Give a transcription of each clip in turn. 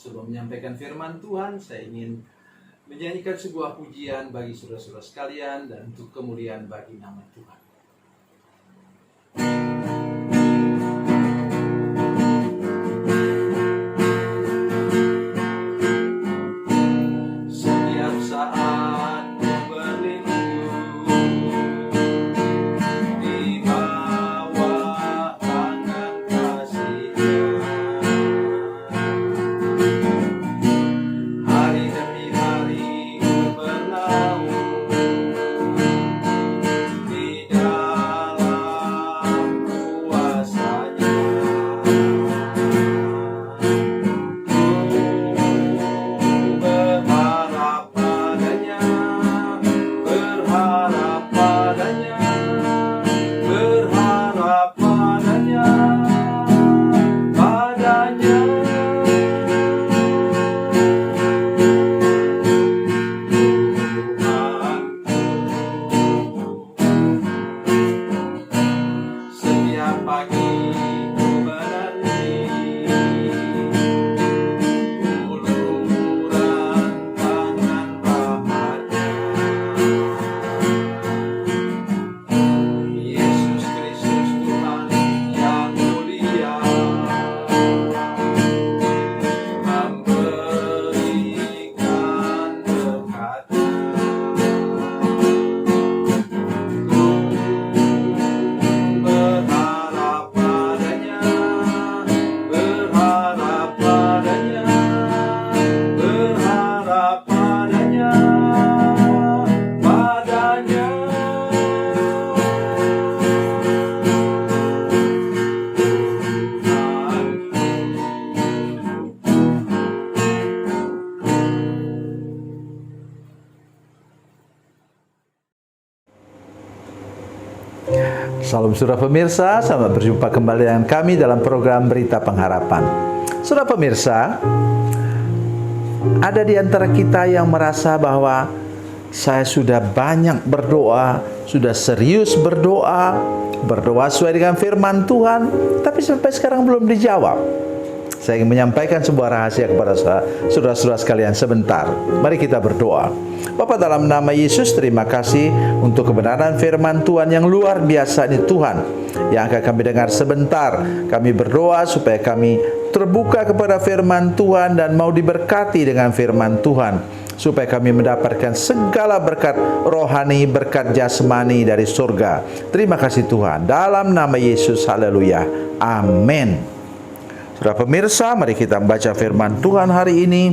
Sebelum menyampaikan firman Tuhan, saya ingin menyanyikan sebuah pujian bagi saudara-saudara sekalian dan untuk kemuliaan bagi nama Tuhan. Setiap saat ku berlindung di bawah tangan kasih-Nya. Hari demi hari ku berlalu di dalam kuasa-Nya. Berharap padanya, berharap padanya, padanya. Setiap pagi ku menanti uluran tangan rahmat-Nya. Yesus Kristus Tuhan yang mulia memberikan berkat-Nya. Berharap padanya, berharap padanya, berharap padanya, padanya. Salam saudara pemirsa, selamat berjumpa kembali dengan kami dalam program Berita Pengharapan. Saudara pemirsa, ada di antara kita yang merasa bahwa saya sudah banyak berdoa, sudah serius berdoa sesuai dengan firman Tuhan, tapi sampai sekarang belum dijawab. Saya ingin menyampaikan sebuah rahasia kepada saudara-saudara sekalian sebentar. Mari kita berdoa. Bapa, dalam nama Yesus, terima kasih untuk kebenaran firman Tuhan yang luar biasa ini Tuhan, yang akan kami dengar sebentar. Kami berdoa supaya kami terbuka kepada firman Tuhan dan mau diberkati dengan firman Tuhan, supaya kami mendapatkan segala berkat rohani, berkat jasmani dari surga. Terima kasih Tuhan. Dalam nama Yesus, haleluya. Amin. Saudara pemirsa, mari kita membaca firman Tuhan hari ini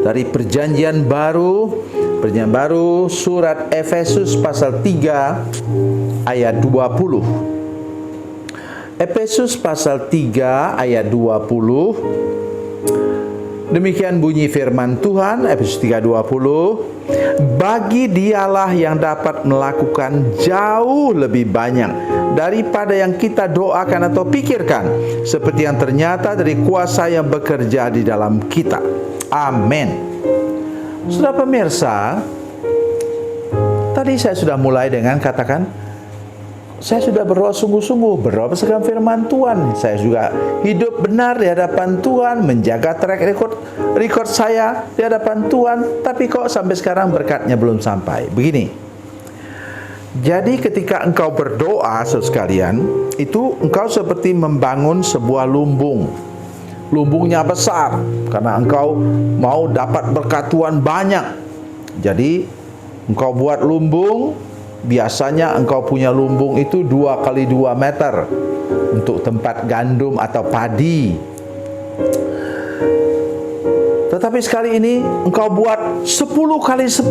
dari Perjanjian Baru surat Efesus pasal 3 ayat 20. Efesus pasal 3 ayat 20. Demikian bunyi firman Tuhan, Efesus 3:20. Bagi Dialah yang dapat melakukan jauh lebih banyak daripada yang kita doakan atau pikirkan, seperti yang ternyata dari kuasa yang bekerja di dalam kita. Amin. Saudara pemirsa, tadi saya sudah mulai dengan katakan, saya sudah berdoa sungguh-sungguh, berdoa berdasarkan firman Tuhan. Saya juga hidup benar di hadapan Tuhan, menjaga track record saya di hadapan Tuhan. Tapi kok sampai sekarang berkatnya belum sampai. Begini, jadi ketika engkau berdoa, saudara sekalian, itu engkau seperti membangun sebuah lumbung. Lumbungnya besar, karena engkau mau dapat berkat Tuhan banyak. Jadi engkau buat lumbung. Biasanya engkau punya lumbung itu 2 kali 2 meter untuk tempat gandum atau padi. Tetapi sekali ini engkau buat 10 kali 10.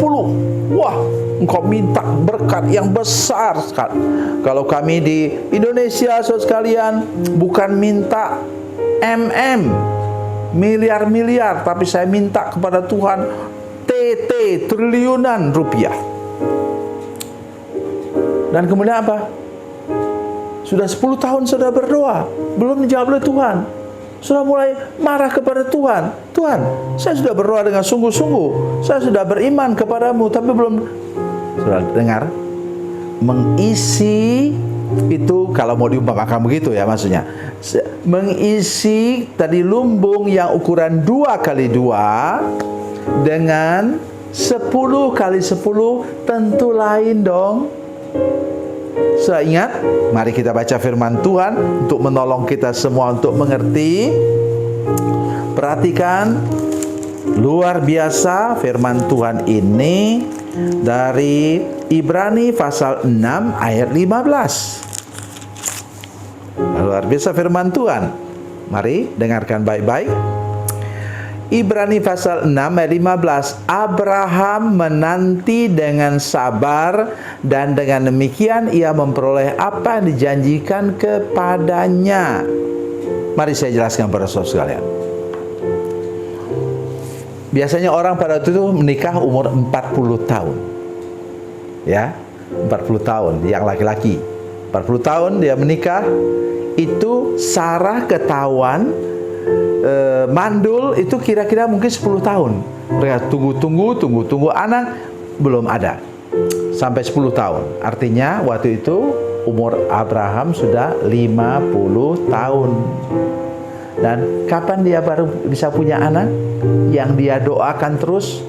Wah, engkau minta berkat yang besar sekali. Kalau kami di Indonesia, saudara sekalian, bukan minta miliar-miliar, tapi saya minta kepada Tuhan triliunan rupiah. Dan kemudian apa? Sudah 10 tahun sudah berdoa, belum dijawab oleh Tuhan. Sudah mulai marah kepada Tuhan. Tuhan, saya sudah berdoa dengan sungguh-sungguh, saya sudah beriman kepadamu, tapi belum. Sudah dengar? Mengisi itu kalau mau diumpamakan begitu ya maksudnya. Mengisi tadi lumbung yang ukuran 2 kali 2 dengan 10 kali 10 tentu lain dong. Sudah ingat? Mari kita baca firman Tuhan untuk menolong kita semua untuk mengerti. Perhatikan, luar biasa firman Tuhan ini dari Ibrani pasal 6 ayat 15. Luar biasa firman Tuhan. Mari dengarkan baik-baik. Ibrani pasal 6 ayat 15. Abraham menanti dengan sabar, dan dengan demikian ia memperoleh apa yang dijanjikan kepadanya. Mari saya jelaskan pada saudara sekalian. Biasanya orang pada waktu itu menikah umur 40 tahun. Ya, 40 tahun yang laki-laki. 40 tahun dia menikah, itu Sarah ketahuan mandul itu kira-kira mungkin 10 tahun. Mereka tunggu anak belum ada. Sampai 10 tahun. Artinya waktu itu umur Abraham sudah 50 tahun. Dan kapan dia baru bisa punya anak? Yang dia doakan terus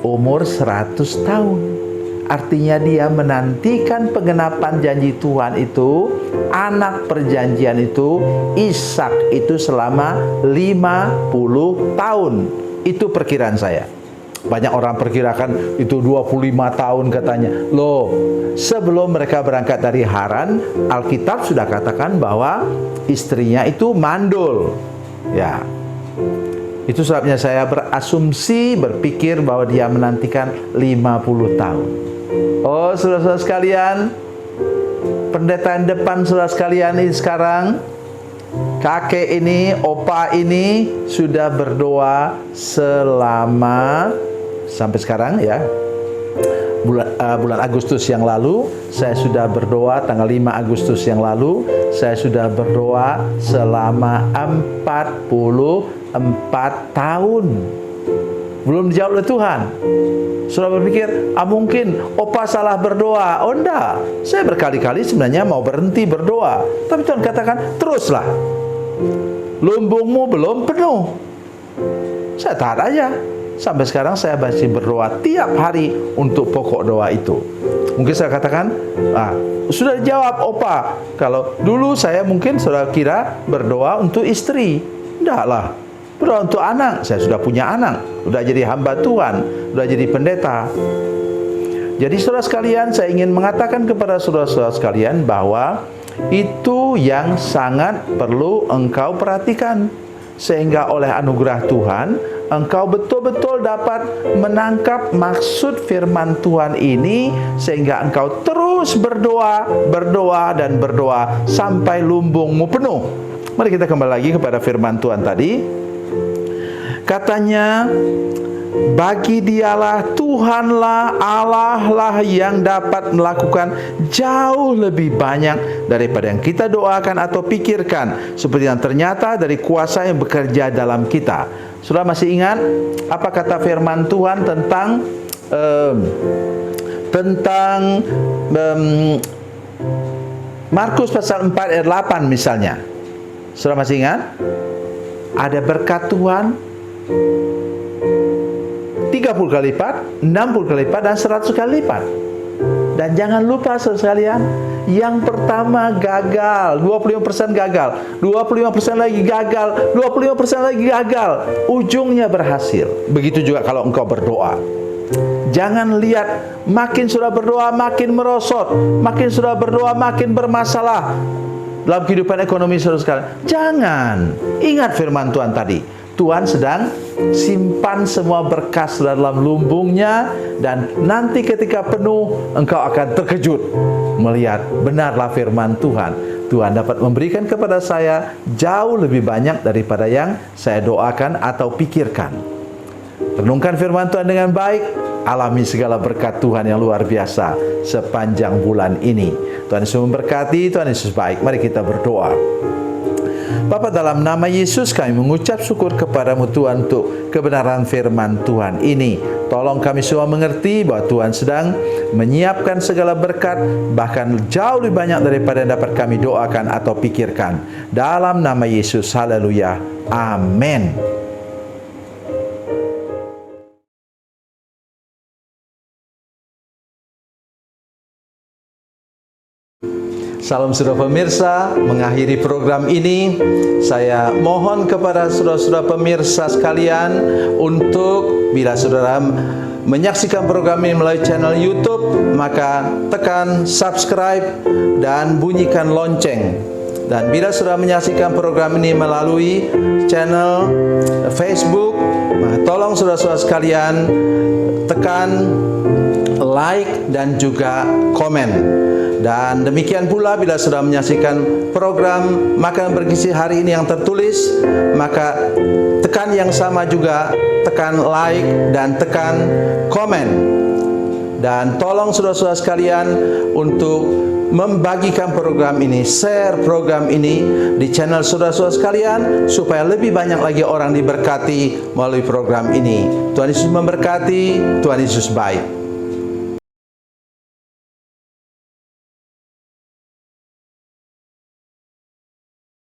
umur 100 tahun. Artinya dia menantikan penggenapan janji Tuhan itu, anak perjanjian itu, Ishak itu selama 50 tahun. Itu perkiraan saya. Banyak orang perkirakan itu 25 tahun katanya. Loh, sebelum mereka berangkat dari Haran, Alkitab sudah katakan bahwa istrinya itu mandul. Ya. Itu sebabnya saya berasumsi, berpikir bahwa dia menantikan 50 tahun. Oh, saudara-saudara sekalian, pendeta depan saudara sekalian ini sekarang, kakek ini, opa ini sudah berdoa selama sampai sekarang ya. Bulan Agustus yang lalu saya sudah berdoa, tanggal 5 Agustus yang lalu saya sudah berdoa selama 44 tahun. Belum dijawab oleh Tuhan. Saudara berpikir, mungkin opa salah berdoa. Oh enggak, saya berkali-kali sebenarnya mau berhenti berdoa, tapi Tuhan katakan teruslah. Lumbungmu belum penuh. Saya tahan aja. Sampai sekarang saya masih berdoa tiap hari untuk pokok doa itu. Mungkin saya katakan, sudah dijawab opa. Kalau dulu saya mungkin saudara kira berdoa untuk istri. Enggak lah, berdoa untuk anak. Saya sudah punya anak, sudah jadi hamba Tuhan, sudah jadi pendeta. Jadi saudara sekalian, saya ingin mengatakan kepada saudara-saudara sekalian bahwa itu yang sangat perlu engkau perhatikan, sehingga oleh anugerah Tuhan engkau betul-betul dapat menangkap maksud firman Tuhan ini, sehingga engkau terus berdoa dan berdoa sampai lumbungmu penuh. Mari kita kembali lagi kepada firman Tuhan tadi. Katanya, bagi dialah Tuhanlah Allah lah yang dapat melakukan jauh lebih banyak daripada yang kita doakan atau pikirkan, seperti yang ternyata dari kuasa yang bekerja dalam kita. Sudah masih ingat apa kata firman Tuhan tentang Markus pasal 4 ayat 8 misalnya? Sudah masih ingat? Ada berkat Tuhan 30 kali lipat, 60 kali lipat, dan 100 kali lipat. Dan jangan lupa saudara sekalian, yang pertama gagal, 25% gagal, 25% lagi gagal, 25% lagi gagal, ujungnya berhasil. Begitu juga kalau engkau berdoa. Jangan lihat makin sudah berdoa makin merosot, makin sudah berdoa makin bermasalah dalam kehidupan ekonomi saudara sekalian. Jangan. Ingat firman Tuhan tadi. Tuhan sedang simpan semua berkas dalam lumbungnya, dan nanti ketika penuh engkau akan terkejut melihat benarlah firman Tuhan. Tuhan dapat memberikan kepada saya jauh lebih banyak daripada yang saya doakan atau pikirkan. Renungkan firman Tuhan dengan baik, alami segala berkat Tuhan yang luar biasa sepanjang bulan ini. Tuhan Yesus memberkati, Tuhan Yesus baik. Mari kita berdoa. Bapa, dalam nama Yesus kami mengucap syukur kepadamu Tuhan untuk kebenaran firman Tuhan ini. Tolong kami semua mengerti bahwa Tuhan sedang menyiapkan segala berkat, bahkan jauh lebih banyak daripada yang dapat kami doakan atau pikirkan. Dalam nama Yesus, haleluya, amin. Salam saudara pemirsa, mengakhiri program ini saya mohon kepada saudara-saudara pemirsa sekalian untuk bila saudara menyaksikan program ini melalui channel YouTube, maka tekan subscribe dan bunyikan lonceng. Dan bila saudara menyaksikan program ini melalui channel Facebook, tolong saudara-saudara sekalian tekan like dan juga komen. Dan demikian pula bila sudah menyaksikan program Makan Bergizi hari ini yang tertulis, maka tekan yang sama juga, tekan like dan tekan komen. Dan tolong saudara-saudara sekalian untuk membagikan program ini, share program ini di channel saudara-saudara sekalian, supaya lebih banyak lagi orang diberkati melalui program ini. Tuhan Yesus memberkati, Tuhan Yesus baik.